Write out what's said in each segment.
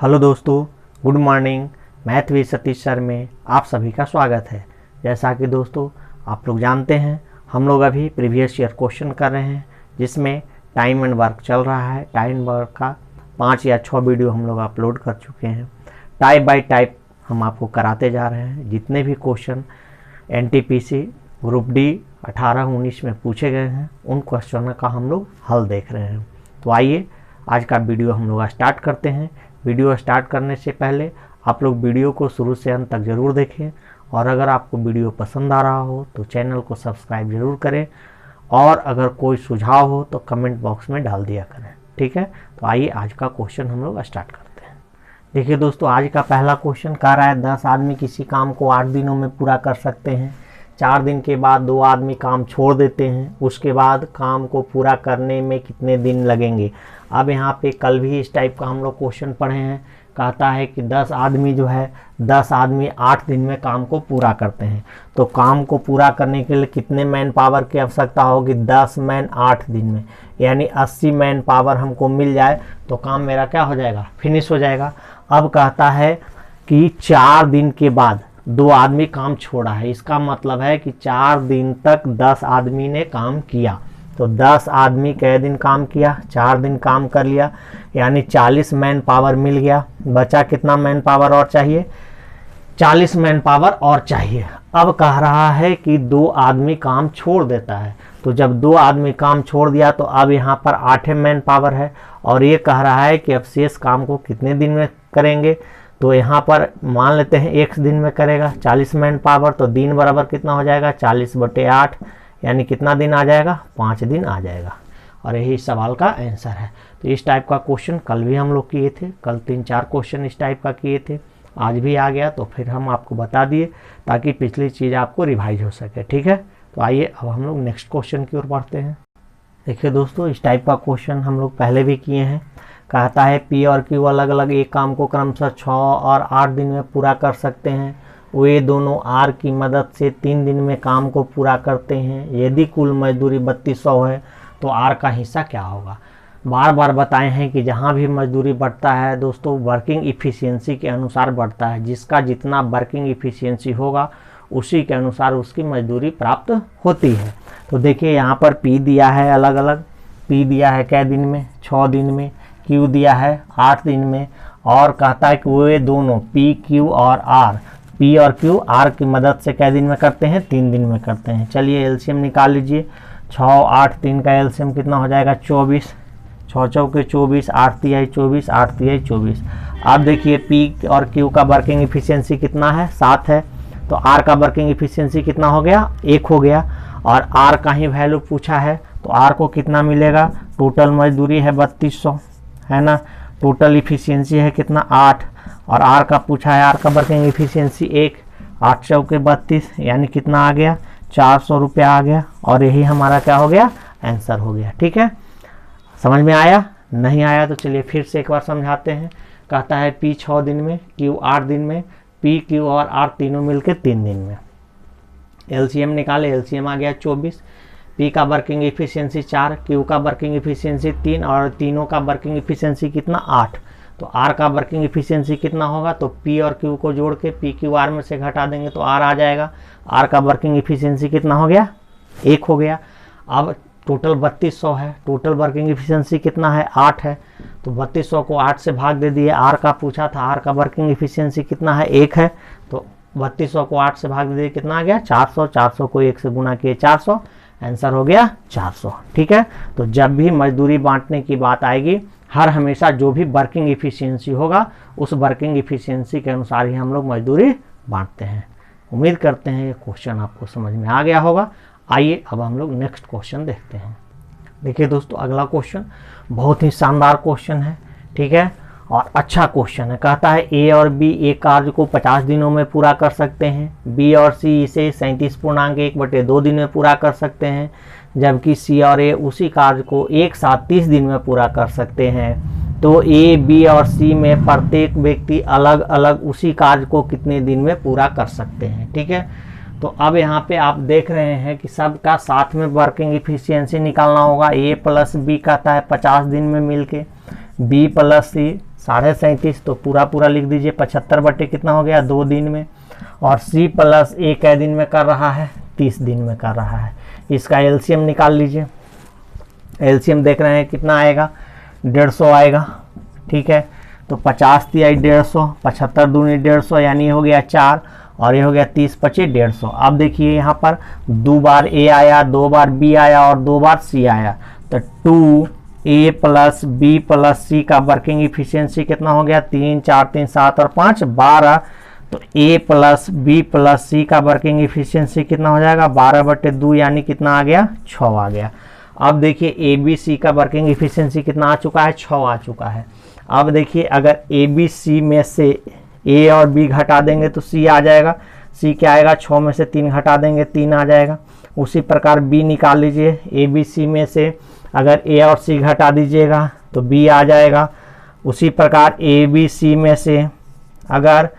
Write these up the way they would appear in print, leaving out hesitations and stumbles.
Hello दोस्तों, good morning. Math with Satish sir में आप सभी का स्वागत है। जैसा कि दोस्तों आप लोग जानते हैं, हम लोग अभी प्रीवियस ईयर क्वेश्चन कर रहे हैं जिसमें टाइम एंड वर्क चल रहा है। टाइम एंड वर्क का 5 या 6 वीडियो हम लोग अपलोड कर चुके हैं। टाइप बाय टाइप हम आपको कराते जा रहे हैं। जितने भी क्वेश्चन NTPC ग्रुप डी 18-19 में पूछे गए हैं उन क्वेश्चनों का हम लोग हल देख रहे हैं। तो आइए आज का वीडियो हम लोग स्टार्ट करते हैं। वीडियो स्टार्ट करने से पहले आप लोग वीडियो को शुरू से अंत तक ज़रूर देखें, और अगर आपको वीडियो पसंद आ रहा हो तो चैनल को सब्सक्राइब ज़रूर करें, और अगर कोई सुझाव हो तो कमेंट बॉक्स में डाल दिया करें। ठीक है, तो आइए आज का क्वेश्चन हम लोग स्टार्ट करते हैं। देखिए दोस्तों, आज का पहला क्वेश्चन कह रहा है 10 आदमी किसी काम को 8 दिनों में पूरा कर सकते हैं। 4 दिन के बाद 2 आदमी काम छोड़ देते हैं, उसके बाद काम को पूरा करने में कितने दिन लगेंगे। अब यहाँ पे कल भी इस टाइप का हम लोग क्वेश्चन पढ़े हैं। कहता है कि 10 आदमी जो है 10 आदमी 8 दिन में काम को पूरा करते हैं। तो काम को पूरा करने के लिए कितने मैन पावर की आवश्यकता होगी? 10 मैन 8 दिन में, यानी 80 मैन पावर हमको मिल जाए तो काम मेरा क्या हो जाएगा? फिनिश हो जाएगा। अब कहता है कि 4 दिन के बाद 2 आदमी काम छोड़ा है। इसका मतलब है कि 4 दिन तक 10 आदमी ने काम किया। तो 10 आदमी कै दिन काम किया? 4 दिन काम कर लिया, यानी 40 मैन पावर मिल गया। बचा कितना मैन पावर और चाहिए? 40 मैन पावर और चाहिए। अब कह रहा है कि 2 आदमी काम छोड़ देता है। तो जब 2 आदमी काम छोड़ दिया तो अब यहाँ पर 8 मैन पावर है, और ये कह रहा है कि अब शेष काम को कितने दिन में करेंगे। तो यहाँ पर मान लेते हैं 1 दिन में करेगा 40 मैन पावर, तो दिन बराबर कितना हो जाएगा? 40/8, यानी कितना दिन आ जाएगा? 5 दिन आ जाएगा। और यही सवाल का आंसर है। तो इस टाइप का क्वेश्चन कल भी हम लोग किए थे। कल 3-4 क्वेश्चन इस टाइप का किए थे, आज भी आ गया तो फिर हम आपको बता दिए ताकि पिछली चीज़ आपको रिवाइज हो सके। ठीक है, तो आइए अब हम लोग नेक्स्ट क्वेश्चन की ओर बढ़ते हैं। देखिए दोस्तों, इस टाइप का क्वेश्चन हम लोग पहले भी किए हैं। कहता है P और Q अलग अलग एक काम को क्रमशः 6 और 8 दिन में पूरा कर सकते हैं। वे दोनों R की मदद से 3 दिन में काम को पूरा करते हैं। यदि कुल मजदूरी 3200 है तो R का हिस्सा क्या होगा? बार बार बताए हैं कि जहाँ भी मजदूरी बढ़ता है दोस्तों, वर्किंग इफ़िशियंसी के अनुसार बढ़ता है। जिसका जितना वर्किंग इफ़िशियंसी होगा उसी के अनुसार उसकी मजदूरी प्राप्त होती है। तो देखिए यहाँ पर P दिया है अलग अलग। P दिया है कै दिन में? 6 दिन में। Q दिया है 8 दिन में। और कहता है कि वे दोनों P, Q और R, P और Q R की मदद से कै दिन में करते हैं? 3 दिन में करते हैं। चलिए एलसीएम निकाल लीजिए। 6, 8, 3 का एलसीएम कितना हो जाएगा? 24। 6 चौके 24, 8 तिहाई 24, 8 तिहाई 24। अब देखिए P और Q का वर्किंग इफिशियंसी कितना है? 7 है। तो R का वर्किंग इफिशियंसी कितना हो गया? 1 हो गया। और R का ही वैल्यू पूछा है तो R को कितना मिलेगा? टोटल मजदूरी है 3200, है ना। टोटल इफिशियंसी है कितना? 8। और R का पूछा है, R का वर्किंग इफिशियंसी 1। 8 चौके 32, यानी कितना आ गया? 400 रुपया आ गया। और यही हमारा क्या हो गया? आंसर हो गया। ठीक है, समझ में आया? नहीं आया तो चलिए फिर से एक बार समझाते हैं। कहता है P 6 दिन में, Q 8 दिन में, P, Q और R तीनों मिलके 3 दिन में। एलसीएम निकाले, एलसीएम आ गया 24। P का वर्किंग इफिशियंसी 4, Q का वर्किंग इफिशियंसी 3, और तीनों का वर्किंग इफिशियंसी कितना? 8। तो R का वर्किंग इफिशियंसी कितना होगा? तो P और Q को जोड़ के P, Q, R में से घटा देंगे तो R आ जाएगा। R का वर्किंग इफिशियंसी कितना हो गया? 1 हो गया। अब टोटल 3200 है। टोटल वर्किंग इफिशियंसी कितना है? 8 है। तो 3200 को 8 से भाग दे दिए। R का पूछा था, R का वर्किंग इफिशियंसी कितना है? 1 है। तो 3200 को 8 से भाग दे दिए, कितना आ गया? 400। 400 को 1 से गुना किए 400, आंसर हो गया 400। ठीक है, तो जब भी मजदूरी बांटने की बात आएगी, हर हमेशा जो भी वर्किंग इफिशियंसी होगा उस वर्किंग इफिशियंसी के अनुसार ही हम लोग मजदूरी बांटते हैं। उम्मीद करते हैं ये क्वेश्चन आपको समझ में आ गया होगा। आइए अब हम लोग नेक्स्ट क्वेश्चन देखते हैं। देखिए दोस्तों, अगला क्वेश्चन बहुत ही शानदार क्वेश्चन है। ठीक है, और अच्छा क्वेश्चन है। कहता है A और B एक कार्य को 50 दिनों में पूरा कर सकते हैं। B और C इसे 37.1/2 दिन में पूरा कर सकते हैं, जबकि C और A उसी कार्य को एक साथ 30 दिन में पूरा कर सकते हैं। तो A, B और C में प्रत्येक व्यक्ति अलग अलग उसी कार्य को कितने दिन में पूरा कर सकते हैं। ठीक है, तो अब यहाँ पे आप देख रहे हैं कि सबका साथ में वर्किंग इफिशियंसी निकालना होगा। A + B कहता है 50 दिन में मिलके, B + C 37.5 तो पूरा पूरा लिख दीजिए, 75 बटे कितना हो गया 2 दिन में। और C प्लस A कै दिन में कर रहा है 30 दिन में कर रहा है। इसका एलसीएम निकाल लीजिए। एलसीएम देख रहे हैं कितना आएगा 150 आएगा, ठीक है। तो 50 तिहाई 150, 75 दूनी 150 यानी ये हो गया 4 और ये हो गया 30 पचे 150। अब देखिए यहाँ पर 2 बार A आया, 2 बार B आया और 2 बार C आया। तो 2A plus B plus C का वर्किंग इफिशियंसी कितना हो गया 3 4 3 7 और 5 12। तो A plus B plus C का वर्किंग इफिशियंसी कितना हो जाएगा 12 बटे 2 यानी कितना आ गया 6 आ गया। अब देखिए ABC का वर्किंग इफिशियंसी कितना आ चुका है 6 आ चुका है। अब देखिए अगर ABC में से A और B घटा देंगे तो C आ जाएगा। C क्या आएगा 6 में से 3 घटा देंगे 3 आ जाएगा। उसी प्रकार B निकाल लीजिए। ABC में से अगर A और C घटा दीजिएगा तो B आ जाएगा। उसी प्रकार ABC में से अगर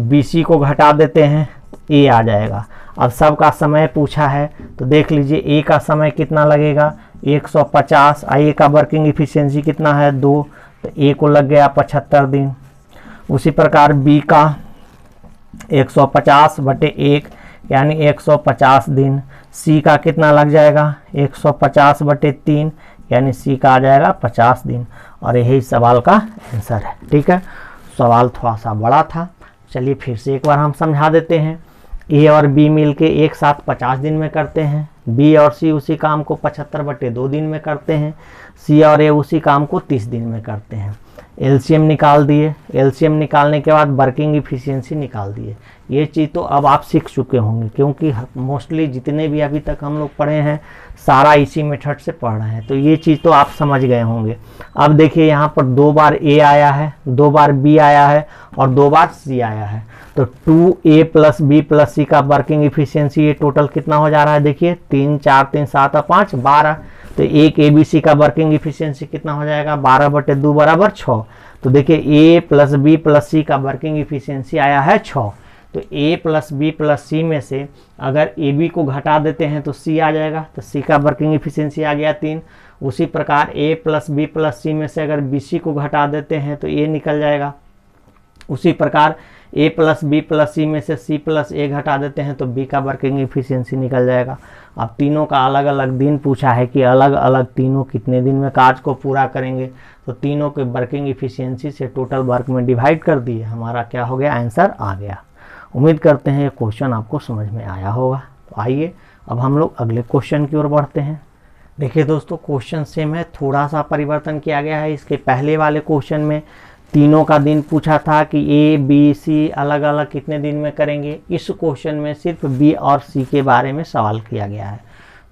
BC को घटा देते हैं तो A आ जाएगा। अब सबका समय पूछा है तो देख लीजिए A का समय कितना लगेगा 150। A का वर्किंग इफिशियंसी कितना है 2, तो A को लग गया 75 दिन। उसी प्रकार B का 150 बटे 1 यानी 150 दिन। C का कितना लग जाएगा 150 बटे 3 यानी C का आ जाएगा 50 दिन। और यही सवाल का आंसर है, ठीक है। सवाल थोड़ा सा बड़ा था, चलिए फिर से एक बार हम समझा देते हैं। A और B मिलके एक साथ 50 दिन में करते हैं। B और C उसी काम को 75 बटे 2 दिन में करते हैं। C और A उसी काम को 30 दिन में करते हैं। एलसीएम निकाल दिए। एलसीएम निकालने के बाद वर्किंग इफिशियंसी निकाल दिए। ये चीज़ तो अब आप सीख चुके होंगे क्योंकि मोस्टली जितने भी अभी तक हम लोग पढ़े हैं सारा इसी मेथड से पढ़ रहे हैं, तो ये चीज़ तो आप समझ गए होंगे। अब देखिए यहाँ पर 2 बार A आया है, 2 बार B आया है और 2 बार C आया है। तो 2A plus B plus C का वर्किंग इफिशियंसी ये टोटल कितना हो जा रहा है देखिए 3 4 3 7 और 5 12। तो एक ABC का वर्किंग इफिशियंसी कितना हो जाएगा 12 बटे 2 बराबर 6। तो देखिए A plus B plus C का वर्किंग इफिशियंसी आया है 6। तो A plus B plus C में से अगर AB को घटा देते हैं तो C आ जाएगा। तो C का वर्किंग इफिशियंसी आ गया 3। उसी प्रकार A plus B plus C में से अगर BC को घटा देते हैं तो A निकल जाएगा। उसी प्रकार A plus B plus C में से C प्लस A घटा देते हैं तो B का वर्किंग इफिशियंसी निकल जाएगा। अब तीनों का अलग अलग दिन पूछा है कि अलग अलग तीनों कितने दिन में कार्य को पूरा करेंगे, तो तीनों के वर्किंग इफिशियंसी से टोटल वर्क में डिवाइड कर दिए, हमारा क्या हो गया आंसर आ गया। उम्मीद करते हैं ये क्वेश्चन आपको समझ में आया होगा। तो आइए अब हम लोग अगले क्वेश्चन की ओर बढ़ते हैं। देखिए दोस्तों क्वेश्चन सेम है, थोड़ा सा परिवर्तन किया गया है। इसके पहले वाले क्वेश्चन में तीनों का दिन पूछा था कि A B C अलग अलग कितने दिन में करेंगे। इस क्वेश्चन में सिर्फ B और C के बारे में सवाल किया गया है,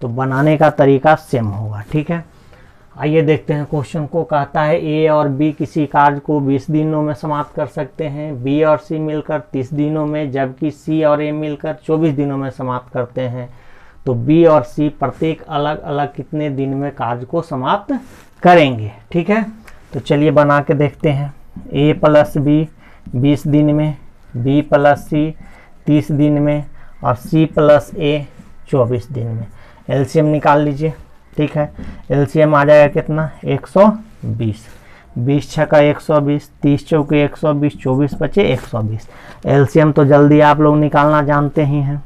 तो बनाने का तरीका सेम होगा, ठीक है। आइए देखते हैं क्वेश्चन को। कहता है A और B किसी कार्य को 20 दिनों में समाप्त कर सकते हैं, B और C मिलकर 30 दिनों में, जबकि C और A मिलकर 24 दिनों में समाप्त करते हैं। तो B और C प्रत्येक अलग अलग कितने दिन में कार्य को समाप्त करेंगे, ठीक है। तो चलिए बना के देखते हैं। A प्लस B 20 दिन में, B प्लस C 30 दिन में और C प्लस A 24 दिन में। एलसीएम निकाल लीजिए, ठीक है। एलसीएम आ जाएगा कितना 120। 20 छक्का 120, 30 चौके 120, 24 बचे 120। एलसीएम तो जल्दी आप लोग निकालना जानते ही हैं।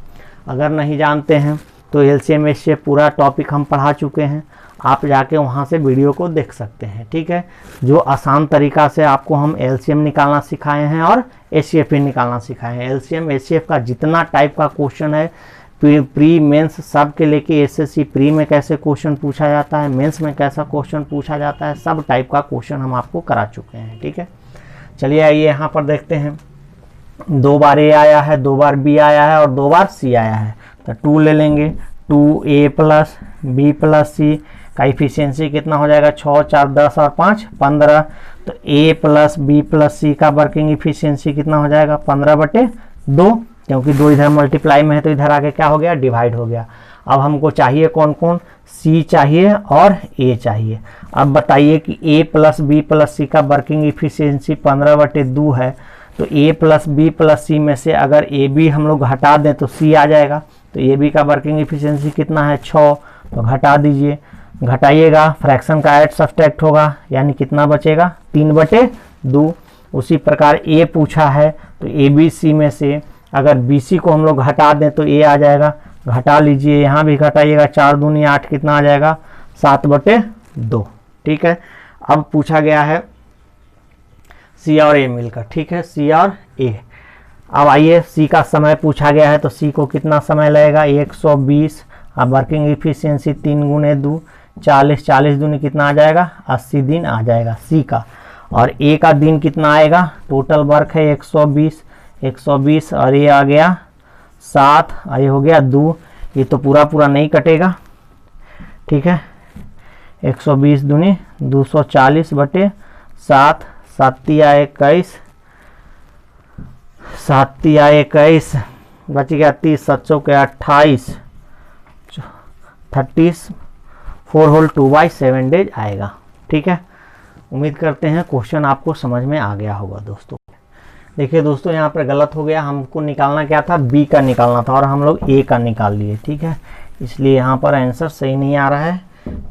अगर नहीं जानते हैं तो एलसीएम से पूरा टॉपिक हम पढ़ा चुके हैं, आप जाके वहाँ से वीडियो को देख सकते हैं, ठीक है। जो आसान तरीका से आपको हम एलसीएम निकालना सिखाए हैं और एचसीएफ भी निकालना सिखाए हैं। एलसीएम एचसीएफ का जितना टाइप का क्वेश्चन है प्री मेंस सब के लेके एसएससी प्री में कैसे क्वेश्चन पूछा जाता है, मेंस में कैसा क्वेश्चन पूछा जाता है, सब टाइप का क्वेश्चन हम आपको करा चुके हैं, ठीक है। चलिए आइए यहाँ पर देखते हैं। 2 बार A आया है, 2 बार B आया है और 2 बार C आया है। तो 2 ले लेंगे। 2A plus B plus C का इफिशियंसी कितना हो जाएगा 6 4 10 और 5 15। तो A plus B plus C का वर्किंग इफिशियंसी कितना हो जाएगा 15 बटे 2, क्योंकि 2 इधर मल्टीप्लाई में है तो इधर आके क्या हो गया डिवाइड हो गया। अब हमको चाहिए कौन कौन, C चाहिए और A चाहिए। अब बताइए कि A plus B plus C का वर्किंग इफिशियंसी 15 बटे 2 है, तो A plus B plus C में से अगर AB हम लोग घटा दें तो C आ जाएगा। तो AB का वर्किंग इफिशियंसी कितना है 6, तो घटा दीजिए। घटाइएगा, फ्रैक्शन का ऐड सब्सट्रैक्ट होगा, यानी कितना बचेगा 3 बटे 2। उसी प्रकार ए पूछा है तो ए बी सी में से अगर बी सी को हम लोग घटा दें तो ए आ जाएगा, घटा लीजिए, यहाँ भी घटाइएगा, 4 दूनी 8 कितना आ जाएगा 7/2। ठीक है, अब पूछा गया है सी और ए मिलकर। ठीक है, सी और ए। अब आइए सी का समय पूछा गया है तो सी को कितना समय लगेगा 120। अब वर्किंग इफिशियंसी 3 गुने 2 40, 40 दूनी कितना आ जाएगा 80 दिन आ जाएगा सी का। और ए का दिन कितना आएगा, टोटल वर्क है 120 और ये आ गया 7 और ये हो गया 2, ये तो पूरा पूरा नहीं कटेगा। ठीक है, 120 दूनी 240/7, 7×21 बच गया 30, 7×28 30, 4 होल 2/7 डेज आएगा। ठीक है, उम्मीद करते हैं क्वेश्चन आपको समझ में आ गया होगा दोस्तों। देखिए दोस्तों, यहाँ पर गलत हो गया, हमको निकालना क्या था, बी का निकालना था और हम लोग ए का निकाल लिए। ठीक है, इसलिए यहाँ पर आंसर सही नहीं आ रहा है।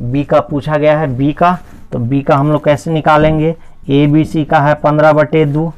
बी का पूछा गया है, बी का, तो बी का हम लोग कैसे निकालेंगे, ए बी सी का है 15/2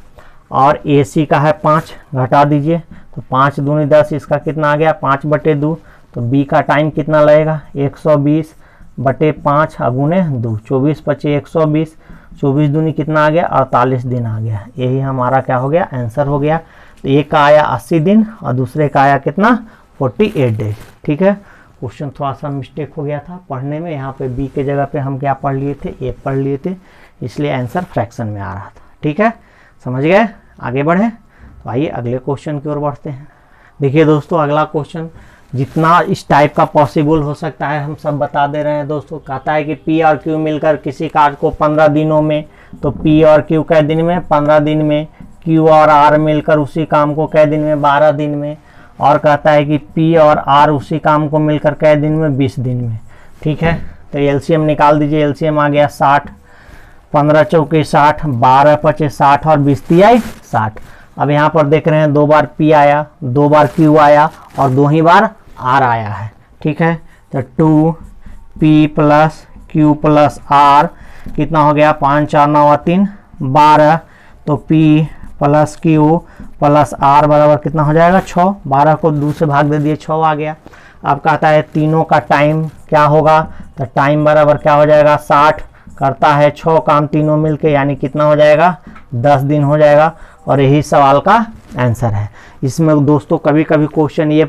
और ए सी का है 5, घटा दीजिए तो 5 दूनी 10, इसका कितना आ गया 5/2। तो बी का टाइम कितना लगेगा 120/5 गुने 2, 24 × 5 120, 24 दूनी कितना आ गया 48 दिन आ गया। यही हमारा क्या हो गया, आंसर हो गया। तो एक का आया 80 दिन और दूसरे का आया कितना 48 डेज। ठीक है, क्वेश्चन थोड़ा सा मिस्टेक हो गया था पढ़ने में, यहाँ पे बी के जगह पे हम क्या पढ़ लिए थे, ए पढ़ लिए थे, इसलिए आंसर फ्रैक्शन में आ रहा था। ठीक है, समझ गए, आगे बढ़े। तो आइए अगले क्वेश्चन की ओर बढ़ते हैं। देखिए दोस्तों, अगला क्वेश्चन जितना इस टाइप का पॉसिबल हो सकता है हम सब बता दे रहे हैं दोस्तों। कहता है कि पी और क्यू मिलकर किसी कार्य को 15 दिनों में, तो पी और क्यू कै दिन में 15 दिन में, क्यू और आर मिलकर उसी काम को कै दिन में 12 दिन में, और कहता है कि पी और आर उसी काम को मिलकर कै दिन में 20 दिन में। ठीक है, तो एलसीएम निकाल दीजिए। एलसीएम आ गया 60, 15 चौके 60, 12 पचे 60 और 20 तिहाई 60। अब यहाँ पर देख रहे हैं 2 बार पी आया, 2 बार क्यू आया और 2 ही बार आर आया है। ठीक है, तो 2p + q + r कितना हो गया 5 4 9 3 12। तो p + q + r बराबर कितना हो जाएगा 6। 12 को 2 से भाग दे दिए, 6 आ गया। अब कहता है तीनों का टाइम क्या होगा, तो टाइम बराबर क्या हो जाएगा 60, करता है 6 काम तीनों मिलके, यानी कितना हो जाएगा 10 दिन हो जाएगा। और यही सवाल का आंसर है। इसमें दोस्तों कभी कभी क्वेश्चन ये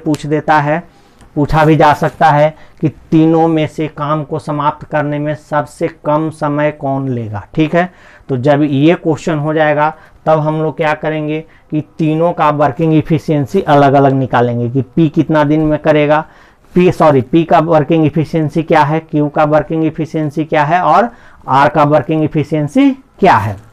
पूछा भी जा सकता है कि तीनों में से काम को समाप्त करने में सबसे कम समय कौन लेगा। ठीक है, तो जब ये क्वेश्चन हो जाएगा तब हम लोग क्या करेंगे कि तीनों का वर्किंग इफिशियंसी अलग अलग निकालेंगे कि पी कितना दिन में करेगा, पी का वर्किंग इफिशियंसी क्या है, क्यू का वर्किंग इफिशियंसी क्या है और आर का वर्किंग इफिशियंसी क्या है।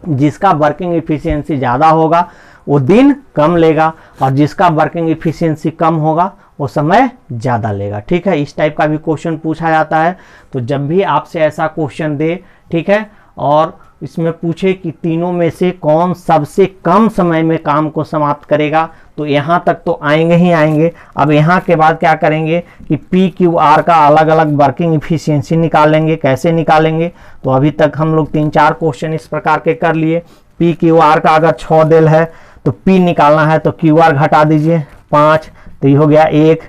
जिसका वर्किंग इफिशियंसी ज़्यादा होगा वो दिन कम लेगा और जिसका वर्किंग इफिशियंसी कम होगा वो समय ज़्यादा लेगा। ठीक है, इस टाइप का भी क्वेश्चन पूछा जाता है। तो जब भी आपसे ऐसा क्वेश्चन दे, ठीक है, और इसमें पूछे कि तीनों में से कौन सबसे कम समय में काम को समाप्त करेगा, तो यहाँ तक तो आएंगे ही आएंगे। अब यहाँ के बाद क्या करेंगे कि पी क्यू आर का अलग अलग वर्किंग इफिशियंसी निकालेंगे। कैसे निकालेंगे, तो अभी तक हम लोग 3-4 क्वेश्चन इस प्रकार के कर लिए। पी क्यू आर का अगर 6 दिल है तो पी निकालना है तो क्यू आर घटा दीजिए 5, तो ये हो गया 1।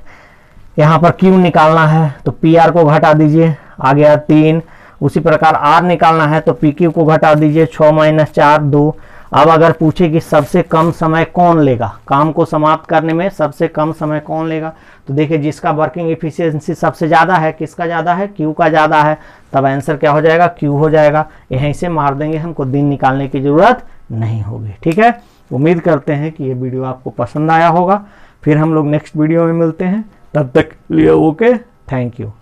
यहाँ पर क्यू निकालना है तो पी आर को घटा दीजिए, आ गया 3। उसी प्रकार आर निकालना है तो पी क्यू को घटा दीजिए, 6 - 4 2। अब अगर पूछे कि सबसे कम समय कौन लेगा, काम को समाप्त करने में सबसे कम समय कौन लेगा, तो देखिए जिसका वर्किंग इफिशियंसी सबसे ज़्यादा है, किसका ज़्यादा है, क्यू का ज़्यादा है, तब आंसर क्या हो जाएगा, क्यू हो जाएगा। यहीं से मार देंगे, हमको दिन निकालने की ज़रूरत नहीं होगी। ठीक है, उम्मीद करते हैं कि ये वीडियो आपको पसंद आया होगा। फिर हम लोग नेक्स्ट वीडियो में मिलते हैं, तब तक लिए ओके, थैंक यू।